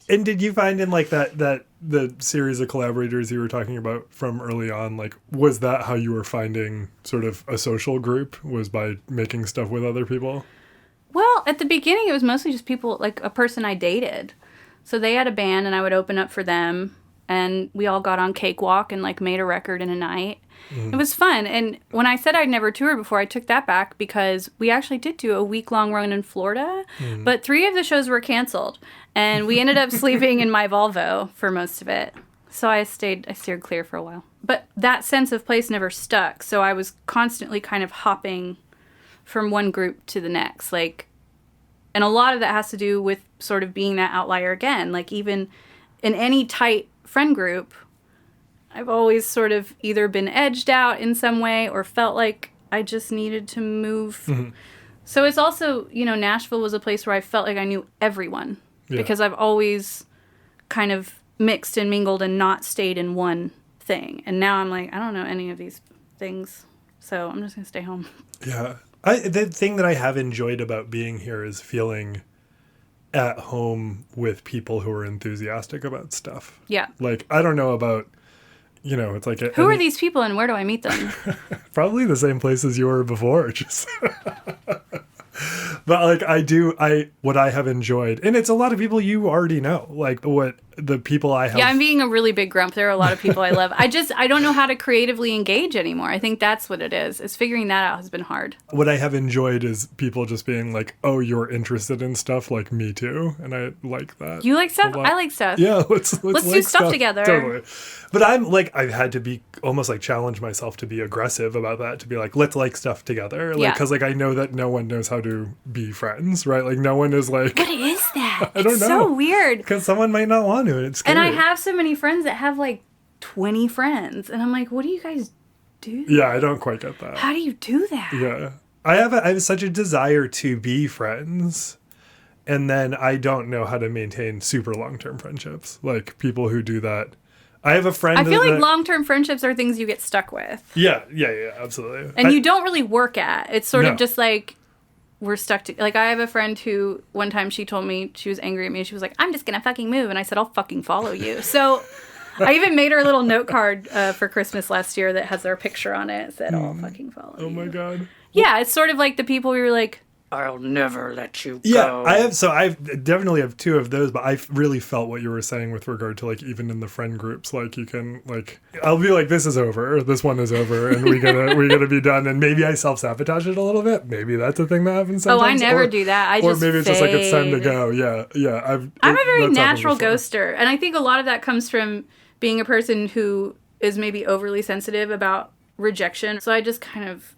And did you find in like that the series of collaborators you were talking about from early on, like, was that how you were finding sort of a social group, was by making stuff with other people? Well, at the beginning, it was mostly just people, like a person I dated. So they had a band and I would open up for them, and we all got on Cakewalk and like made a record in a night. Mm. It was fun. And when I said I'd never toured before, I took that back, because we actually did do a week-long run in Florida, but 3 of the shows were canceled. And we ended up sleeping in my Volvo for most of it. So I steered clear for a while. But that sense of place never stuck. So I was constantly kind of hopping from one group to the next. Like, and a lot of that has to do with sort of being that outlier again. Like, even in any tight friend group, I've always sort of either been edged out in some way or felt like I just needed to move. Mm-hmm. So it's also, you know, Nashville was a place where I felt like I knew everyone. Yeah. Because I've always kind of mixed and mingled and not stayed in one thing. And now I'm like, I don't know any of these things, so I'm just going to stay home. Yeah. The thing that I have enjoyed about being here is feeling at home with people who are enthusiastic about stuff. Yeah. Like, I don't know about, you know, it's like... Who are these people and where do I meet them? Probably the same places you were before, just... But like what I have enjoyed, and it's a lot of people you already know, like what the people I have. Yeah, I'm being a really big grump. There are a lot of people I love. I don't know how to creatively engage anymore. I think that's what it is. Figuring that out has been hard. What I have enjoyed is people just being like, oh, you're interested in stuff, like me too. And I like that. You like stuff? I like stuff. Yeah, let's do stuff together. Totally. But I'm like, I've had to be almost like challenge myself to be aggressive about that, to be like, let's like stuff together. Like, because like I know that no one knows how to be friends, right? Like no one is like... What is that? I don't know. It's so weird. Because someone might not want to, and it's scary. And I have so many friends that have like 20 friends. And I'm like, what do you guys do? Yeah, I don't quite get that. How do you do that? Yeah. I have such a desire to be friends, and then I don't know how to maintain super long-term friendships. Like people who do that. I have a friend. I feel like long-term friendships are things you get stuck with. Yeah, absolutely. And you don't really work at. It's sort of just like we're stuck to. Like I have a friend who one time she told me she was angry at me. She was like, "I'm just gonna fucking move," and I said, "I'll fucking follow you." So I even made her a little note card for Christmas last year that has our picture on it. It said, "I'll fucking follow you." Oh my god. Yeah, it's sort of like the people we were like, I'll never let you Yeah, go. I definitely have two of those, but I really felt what you were saying with regard to like even in the friend groups, like you can like I'll be like, this is over, this one is over, and we gotta be done, and maybe I self-sabotage it a little bit. Maybe that's a thing that happens sometimes. I never do that. Or maybe it's just like it's time to go. Yeah. I'm a very natural ghoster, and I think a lot of that comes from being a person who is maybe overly sensitive about rejection. So I just kind of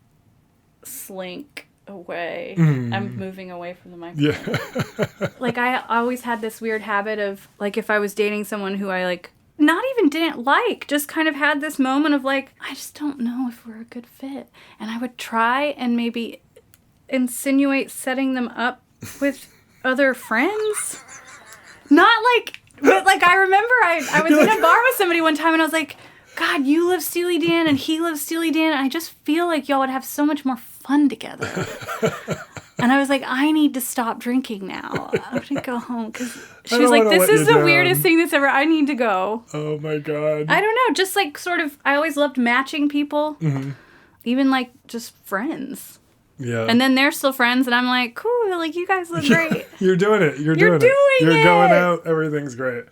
slink away. I'm moving away from the microphone. Yeah. Like I always had this weird habit of like if I was dating someone who I like not even didn't like, just kind of had this moment of like, I just don't know if we're a good fit. And I would try and maybe insinuate setting them up with other friends. Not like, but like I remember I was in a bar with somebody one time and I was like, God, you love Steely Dan and he loves Steely Dan. And I just feel like y'all would have so much more fun together. And I was like, I need to stop drinking now. I'm going to go home. Because she was like, this is the weirdest thing that's ever, I need to go. Oh my God. I don't know. Just like sort of, I always loved matching people. Mm-hmm. Even like just friends. Yeah. And then they're still friends. And I'm like, cool. Like, you guys look great. You're doing it. You're doing it. You're going out. Everything's great.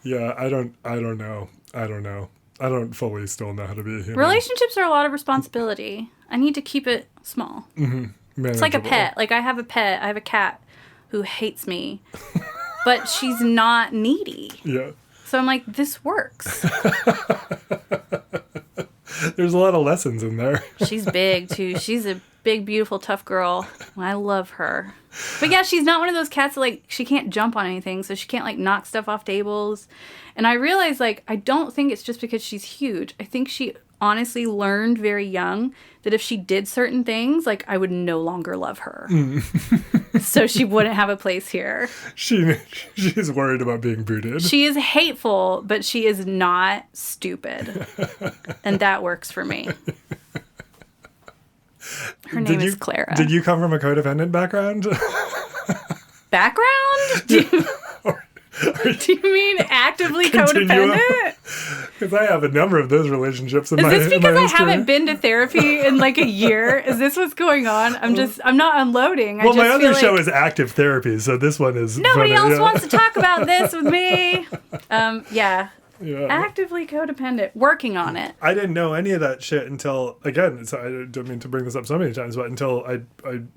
Yeah. I don't know. I don't fully still know how to be a human. Relationships are a lot of responsibility. I need to keep it small. Mm-hmm. It's like a pet. Like I have a pet. I have a cat who hates me, but she's not needy. Yeah. So I'm like, this works. There's a lot of lessons in there. She's big too. She's a big, beautiful, tough girl. I love her. But yeah, she's not one of those cats that like, she can't jump on anything. So she can't like knock stuff off tables. And I realized like, I don't think it's just because she's huge. I think she honestly learned very young that if she did certain things, like I would no longer love her. So she wouldn't have a place here. She's worried about being booted. She is hateful, but she is not stupid. And that works for me. Her name is Clara. Did you come from a codependent background? Background? Do you mean actively codependent? Because I have a number of those relationships in my history. Is this because I haven't been to therapy in like a year? Is this what's going on? I'm not unloading. Well, my other show is active therapy, so this one is nobody else wants to talk about this with me. Yeah. Actively codependent, working on it. I didn't know any of that shit until, again, I don't mean to bring this up so many times, but until I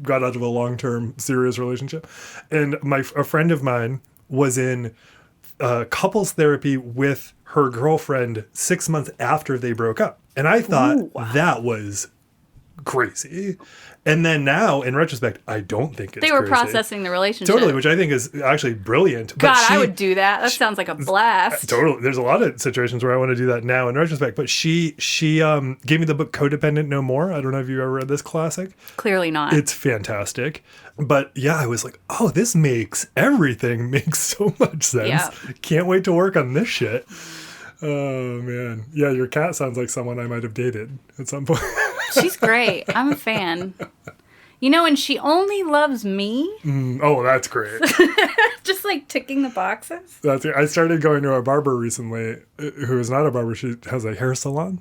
got out of a long-term serious relationship. And a friend of mine was in couples therapy with her girlfriend 6 months after they broke up. And I thought that was crazy. And then now, in retrospect, I don't think it's They were crazy. Processing the relationship. Totally, which I think is actually brilliant. God, I would do that. That sounds like a blast. Totally. There's a lot of situations where I want to do that now in retrospect. But she gave me the book Codependent No More. I don't know if you ever read this classic. Clearly not. It's fantastic. But yeah, I was like, oh, everything makes so much sense. Yeah. Can't wait to work on this shit. Oh, man. Yeah, your cat sounds like someone I might have dated at some point. She's great. I'm a fan. You know, and she only loves me. Oh, that's great. Just like ticking the boxes. I started going to a barber recently who is not a barber. She has a hair salon.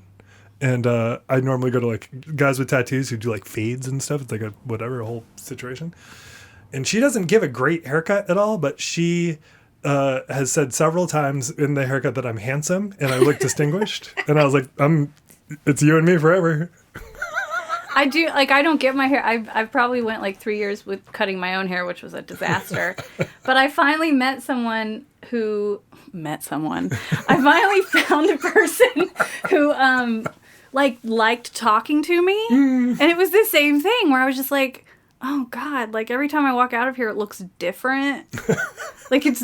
And I normally go to like guys with tattoos who do like fades and stuff. It's like a whole situation. And she doesn't give a great haircut at all, but she has said several times in the haircut that I'm handsome and I look distinguished. And I was like, it's you and me forever. I do, like, I don't get my hair. I probably went like 3 years with cutting my own hair, which was a disaster. But I finally met someone. I finally found a person who, liked talking to me. And it was the same thing where I was just like, oh God, like every time I walk out of here, it looks different. Like it's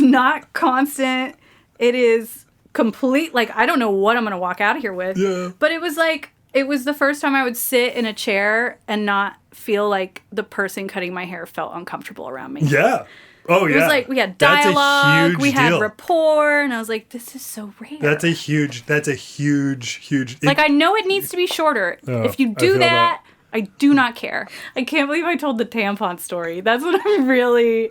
not constant. It is complete. Like, I don't know what I'm going to walk out of here with. Yeah. But it was like, it was the first time I would sit in a chair and not feel like the person cutting my hair felt uncomfortable around me. Yeah. Oh, yeah. It was like we had dialogue, we had rapport, and I was like, this is so rare. That's a huge. Like, I know it needs to be shorter. If you do that, I do not care. I can't believe I told the tampon story. That's what I'm really...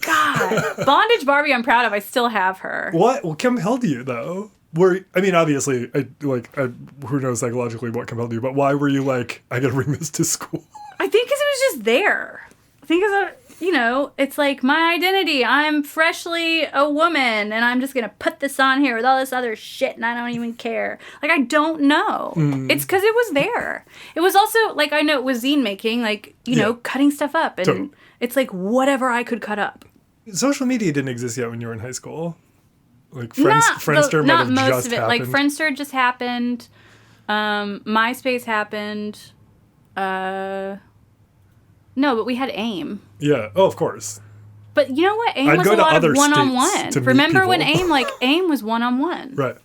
God. Bondage Barbie, I'm proud of. I still have her. What compelled you, though? Obviously, who knows psychologically what compelled you, but why were you like, I gotta bring this to school? I I think because it was just there. I think it's like my identity. I'm freshly a woman, and I'm just going to put this on here with all this other shit, and I don't even care. Like, I don't know. It's because it was there. It was also, like, I know it was zine making, like, cutting stuff up, and it's like whatever I could cut up. Social media didn't exist yet when you were in high school. Like, Friendster might have most just of it. happened. Like, Friendster just happened. MySpace happened. No, but we had AIM. Yeah. Oh, of course. But you know what? AIM was a lot of one-on-one. Remember when AIM was one-on-one? Right.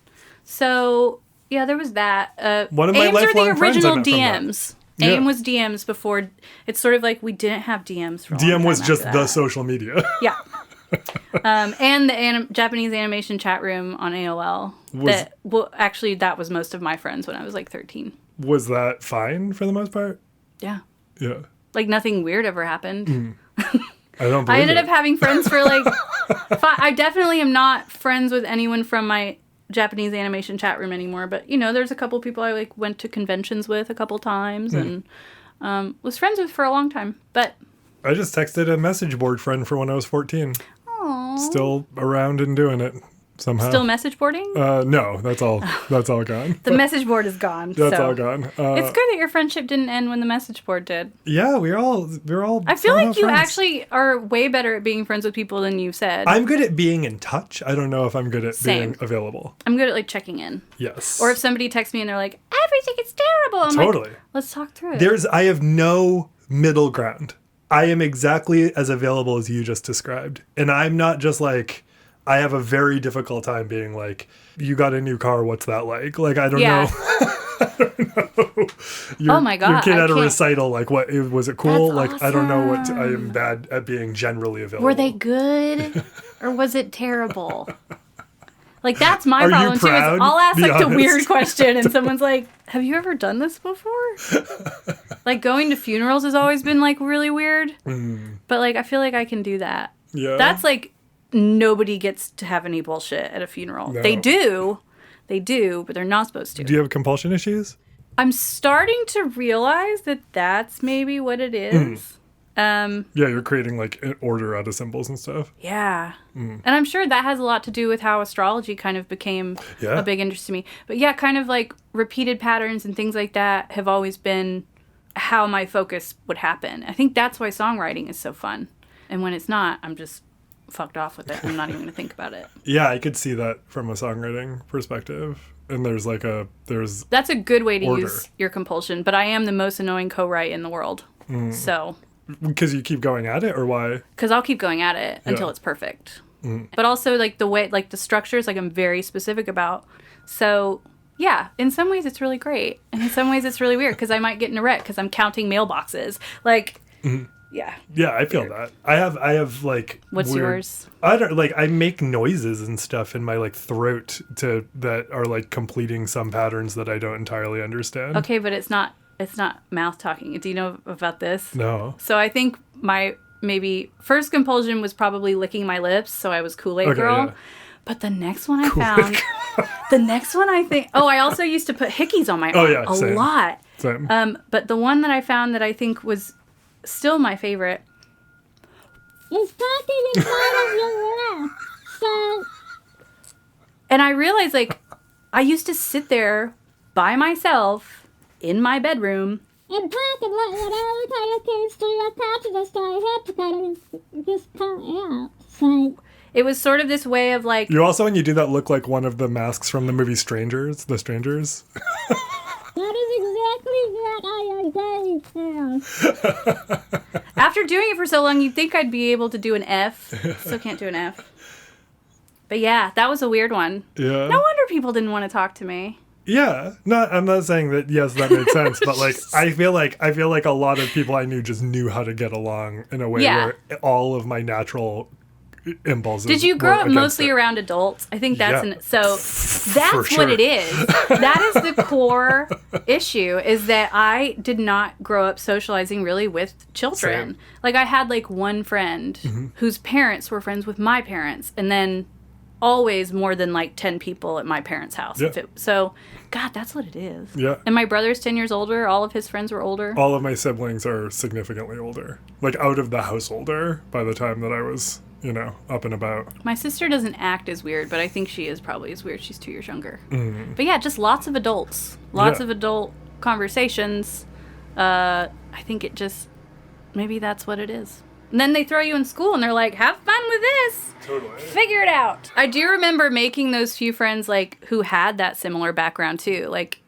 So, yeah, there was that. One of my AIMs are the lifelong friends I original met from that. DMs. Yeah. AIM was DMs before. It's sort of like we didn't have DMs for a long DM time was just after the that. social media. Yeah. And the Japanese animation chat room on AOL. Actually, that was most of my friends when I was like 13. Was that fine for the most part? Yeah. Yeah. Like, nothing weird ever happened. I don't believe I ended it. up having friends for like... I definitely am not friends with anyone from my Japanese animation chat room anymore. But, there's a couple people I like went to conventions with a couple times and was friends with for a long time. But I just texted a message board friend for when I was 14. Aww. Still around and doing it somehow. Still message boarding? No, that's all. That's all gone. The message board is gone. That's all gone. It's good that your friendship didn't end when the message board did. Yeah, we're all. I feel like you friends. actually are way better at being friends with people than you've said. I'm good at being in touch. I don't know if I'm good at Same. being available. I'm good at like checking in. Yes. Or if somebody texts me and they're like, everything is terrible. I'm Totally. like, let's talk through it. I have no middle ground. I am exactly as available as you just described. And I'm not just like, I have a very difficult time being like, you got a new car, what's that like? Like, I don't know. I don't know. Oh my God. Your kid I at a can't. recital, like, what was it cool? That's like, I don't know awesome. I am bad at being generally available. Were they good or was it terrible? Like, that's my Are you problem too. proud? Is I'll ask Be like the honest. weird question and someone's like, have you ever done this before? Like, going to funerals has always been like really weird. But like, I feel like I can do that. Yeah. That's like, nobody gets to have any bullshit at a funeral. No. They do, but they're not supposed to. Do you have compulsion issues? I'm starting to realize that that's maybe what it is. Yeah, you're creating like an order out of symbols and stuff. Yeah. And I'm sure that has a lot to do with how astrology kind of became a big interest to me. But yeah, kind of like repeated patterns and things like that have always been how my focus would happen. I think that's why songwriting is so fun. And when it's not, I'm just fucked off with it. I'm not even going to think about it. Yeah, I could see that from a songwriting perspective. And there's That's a good way to order. use your compulsion. But I am the most annoying co-write in the world. So... Because you keep going at it, or why? Because I'll keep going at it until it's perfect. But also, like, the way, like, the structures, like, I'm very specific about. So, yeah, in some ways it's really great. And in some ways it's really weird because I might get in a wreck because I'm counting mailboxes. Like, yeah. Yeah, I feel that. I have like... What's weird, yours? I don't, like, I make noises and stuff in my, like, throat that are, like, completing some patterns that I don't entirely understand. Okay, but it's not mouth talking. Do you know about this? No. So I think my maybe first compulsion was probably licking my lips, so I was Kool-Aid girl. Yeah. But the next one I found, I also used to put hickeys on my arm a same. lot. Same. But the one that I found that I think was still my favorite is talking inside of your mouth. So, and I realized, like, I used to sit there by myself in my bedroom and talk and let whatever kind of came to your consciousness I had to kind of just come out. So it was sort of this way of like... You also, when you do that, look like one of the masks from the movie Strangers, The Strangers. That is exactly what I am going through. After doing it for so long, you'd think I'd be able to do an F. Still can't do an F. But yeah, that was a weird one. Yeah. No wonder people didn't want to talk to me. Yeah, I'm not saying that. Yes, that made sense, but like, I feel like a lot of people I knew just knew how to get along in a way where all of my natural impulses. Did you grow up mostly it. around adults? I think that's For that's sure. what it is. That is the core issue. Is that I did not grow up socializing really with children. Same. Like, I had like one friend whose parents were friends with my parents, and then always more than like 10 people at my parents' house. Yeah. So, God, that's what it is. Yeah. And my brother's 10 years older. All of his friends were older. All of my siblings are significantly older. Like, out of the house older by the time that I was, up and about. My sister doesn't act as weird, but I think she is probably as weird. She's 2 years younger. Mm. But yeah, just lots of adults. Lots of adult conversations. I think it just, maybe that's what it is. And then they throw you in school and they're like, have fun with this. Totally. Figure it out. I do remember making those few friends, like, who had that similar background, too. Like,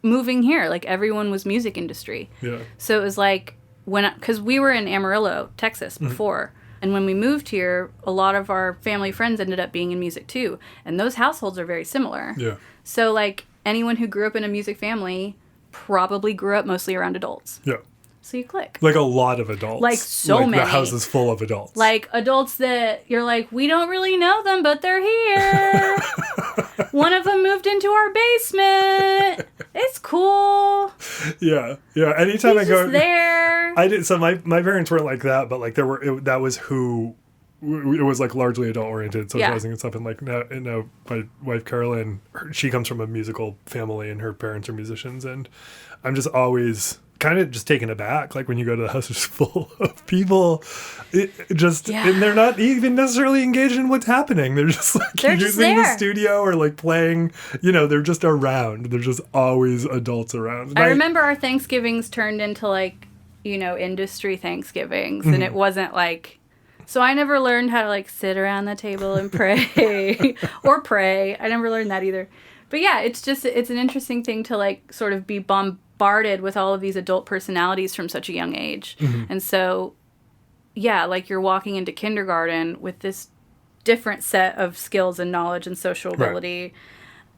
moving here, like, everyone was music industry. Yeah. So it was like, because we were in Amarillo, Texas, before. And when we moved here, a lot of our family friends ended up being in music, too. And those households are very similar. Yeah. So, like, anyone who grew up in a music family probably grew up mostly around adults. Yeah. So you click. Like a lot of adults. Like so many. The house is full of adults. Like adults that you're like, we don't really know them, but they're here. One of them moved into our basement. It's cool. Yeah. Yeah. Anytime He's I go just there. I did. So my parents weren't like that, but like that was who. It was like largely adult oriented socializing and stuff. And like now, my wife Carolyn, she comes from a musical family, and her parents are musicians, and I'm just always kind of just taken aback, like when you go to the house it's full of people, and they're not even necessarily engaged in what's happening. They're just like they're just using there. the studio or like playing. They're just around. There's just always adults around. And I remember our Thanksgivings turned into like industry Thanksgivings, and it wasn't like. So I never learned how to like sit around the table and pray or pray. I never learned that either. But yeah, it's an interesting thing to like sort of be bombarded with all of these adult personalities from such a young age. Mm-hmm. And so, yeah, like you're walking into kindergarten with this different set of skills and knowledge and social ability. Right.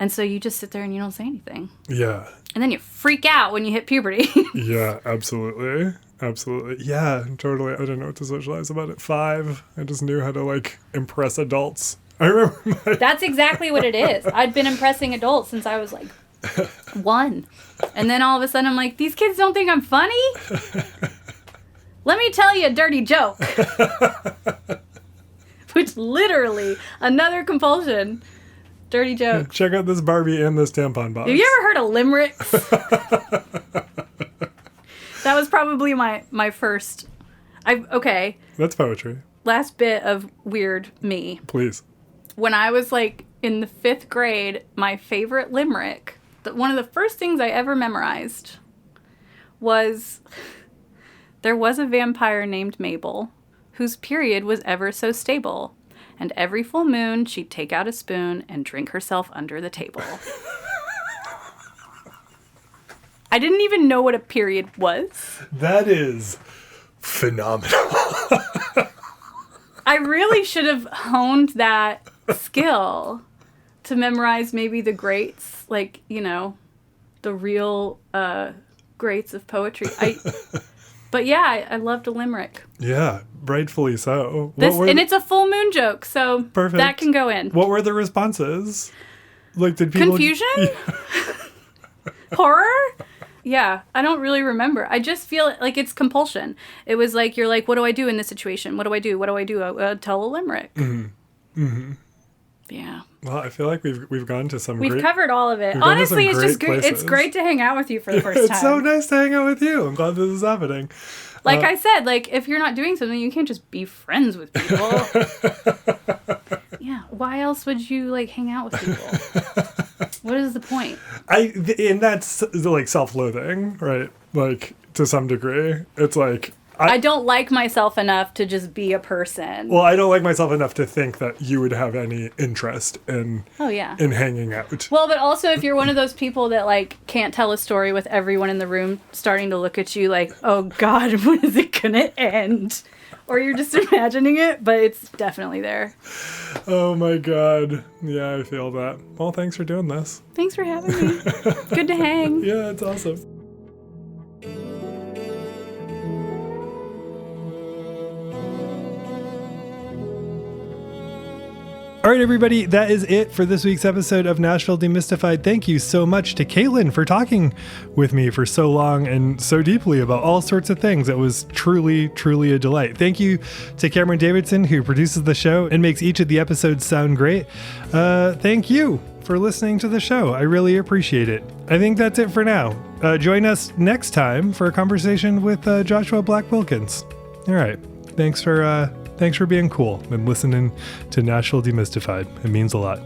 And so you just sit there and you don't say anything. Yeah. And then you freak out when you hit puberty. Yeah, absolutely. Absolutely. Yeah, totally. I didn't know what to socialize about at 5. I just knew how to like impress adults. I remember That's exactly what it is. I'd been impressing adults since I was like 1. And then all of a sudden I'm like, these kids don't think I'm funny? Let me tell you a dirty joke. Which literally, another compulsion. Dirty joke. Check out this Barbie and this tampon box. Have you ever heard of limericks? That was probably my first. Okay. That's poetry. Last bit of weird me. Please. When I was like in the 5th grade, my favorite limerick, one of the first things I ever memorized was, there was a vampire named Mabel, whose period was ever so stable, and every full moon she'd take out a spoon and drink herself under the table. I didn't even know what a period was. That is phenomenal. I really should have honed that skill to memorize maybe the greats, like, the real greats of poetry. But yeah, I loved a limerick. Yeah, rightfully so. And it's a full moon joke, so perfect. That can go in. What were the responses? Like, did people... Confusion? Horror? Yeah, I don't really remember. I just feel like it's compulsion. It was like, you're like, what do I do in this situation? What do I do? What do I do? Tell a limerick. Mm-hmm. Mm-hmm. Yeah. Well, I feel like we've gone to some We've covered all of it. Honestly, it's just great. It's great to hang out with you for the first time. It's so nice to hang out with you. I'm glad this is happening. Like I said, like if you're not doing something, you can't just be friends with people. Yeah. Why else would you like hang out with people? What is the point? And that's like self-loathing, right? Like to some degree, it's like I don't like myself enough to just be a person. Well, I don't like myself enough to think that you would have any interest in in hanging out. Well, but also if you're one of those people that like can't tell a story with everyone in the room starting to look at you like, oh God, when is it gonna end? Or you're just imagining it, but it's definitely there. Oh my God. Yeah, I feel that. Well, thanks for doing this. Thanks for having me. Good to hang. Yeah, it's awesome. All right, everybody, that is it for this week's episode of Nashville Demystified. Thank you so much to Caitlin for talking with me for so long and so deeply about all sorts of things. It was truly, truly a delight. Thank you to Cameron Davidson, who produces the show and makes each of the episodes sound great. Thank you for listening to the show. I really appreciate it. I think that's it for now. Join us next time for a conversation with Joshua Black Wilkins. All right. Thanks for being cool and listening to Nashville Demystified. It means a lot.